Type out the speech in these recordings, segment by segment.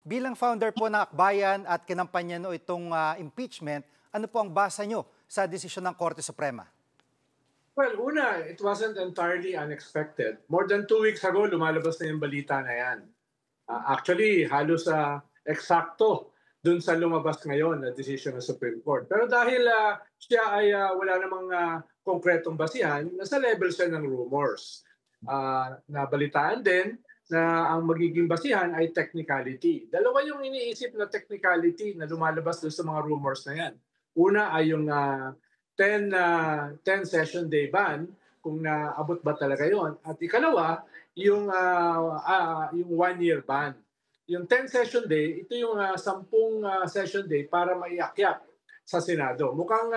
Bilang founder po ng Akbayan at kinampanya no itong impeachment, ano po ang basa nyo sa desisyon ng Korte Suprema? Well, una, it wasn't entirely unexpected. More than 2 weeks ago, lumalabas na yung balita na yan. Actually, halos eksakto dun sa lumabas ngayon na decision ng Supreme Court. Pero dahil siya ay wala namang konkretong basihan, nasa level siya ng rumors. Nabalitaan din na ang magiging basihan ay technicality. Dalawa yung iniisip na technicality na lumalabas doon sa mga rumors na yan. Una ay yung 10 session day ban, kung naabot ba talaga yon. At ikalawa, yung 1-year ban. Yung 10 session day, ito yung 10 session day para maiakyat sa Senado. Mukhang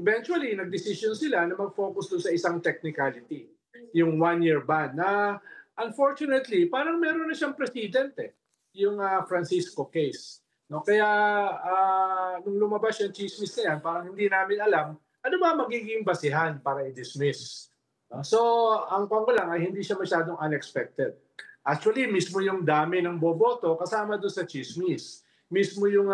eventually, nag-decision sila na mag-focus doon sa isang technicality, yung 1-year ban. Na unfortunately, parang meron na siyang precedent yung Francisco case. No? Kaya nung lumabas yung chismis na yan, parang hindi namin alam ano ba magiging basihan para i-dismiss. No? So, ang kong lang ay hindi siya masyadong unexpected. Actually, mismo yung dami ng boboto kasama doon sa chismis. Mismo yung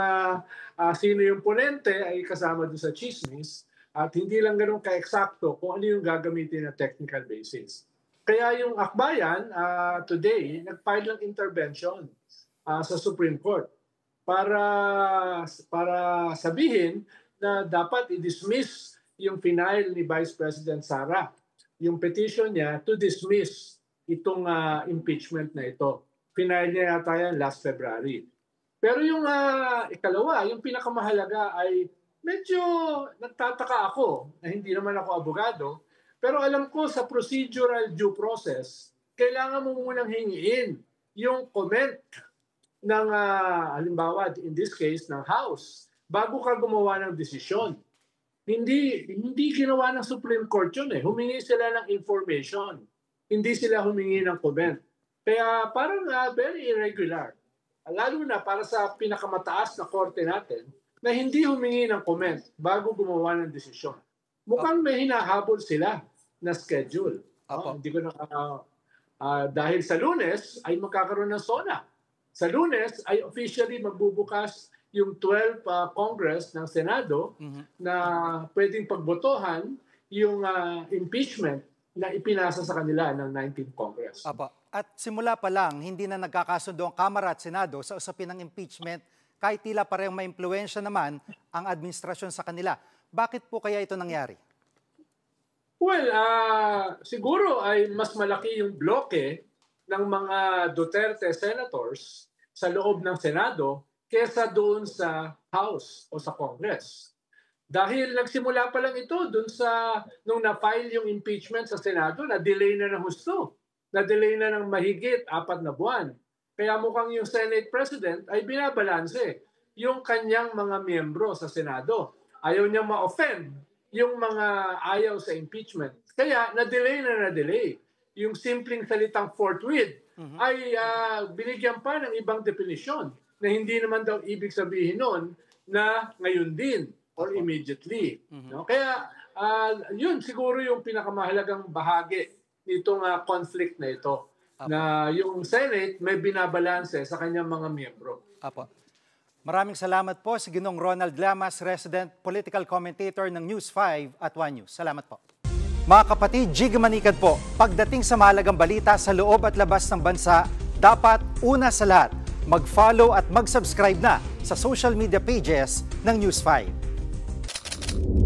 sino yung ponente ay kasama doon sa chismis. At hindi lang ganun ka-eksakto kung ano yung gagamitin na technical basis. Kaya yung Akbayan today, nag-file ng intervention sa Supreme Court para sabihin na dapat i-dismiss yung final ni Vice President Sara, yung petition niya to dismiss itong impeachment na ito. Final niya yata yan last February. Pero yung ikalawa, yung pinakamahalaga ay medyo nagtataka ako na hindi naman ako abogado, pero alam ko sa procedural due process, kailangan mo munang hingiin yung comment ng, halimbawa, in this case, ng House, bago ka gumawa ng desisyon. Hindi ginawa ng Supreme Court yun . Humingi sila ng information. Hindi sila humingi ng comment. Kaya parang very irregular. Lalo na para sa pinakamataas na korte natin na hindi humingi ng comment bago gumawa ng desisyon. Mukhang may hinahabol sila na schedule. Hindi ko dahil sa Lunes ay magkakaroon ng SONA. Sa Lunes ay officially magbubukas yung 12 Congress ng Senado na pwedeng pagbotohan yung impeachment na ipinasa sa kanila ng 19th Congress. At simula pa lang, hindi na nagkakasundo ang Kamara at Senado sa usapin ng impeachment kahit tila parehong may impluwensya naman ang administrasyon sa kanila. Bakit po kaya ito nangyari? Well, siguro ay mas malaki yung bloke ng mga Duterte senators sa loob ng Senado kesa doon sa House o sa Congress. Dahil nagsimula pa lang ito doon sa nung na-file yung impeachment sa Senado, na-delay na ng husto. Na-delay na ng mahigit 4 na buwan. Kaya mukhang yung Senate President ay binabalanse yung kanyang mga miyembro sa Senado. Ayaw niyang ma-offend yung mga ayaw sa impeachment. Kaya na-delay. Yung simpleng salitang forthwith ay binigyan pa ng ibang definisyon na hindi naman daw ibig sabihin nun na ngayon din or immediately. No? Kaya yun siguro yung pinakamahalagang bahagi nitong conflict na ito. Na yung Senate may binabalanse sa kanyang mga miyembro. Maraming salamat po si Ginong Ronald Llamas, resident political commentator ng News 5 at One News. Salamat po. Mga kapatid, Jig Manikad po, pagdating sa mahalagang balita sa loob at labas ng bansa, dapat una sa lahat, mag-follow at mag-subscribe na sa social media pages ng News 5.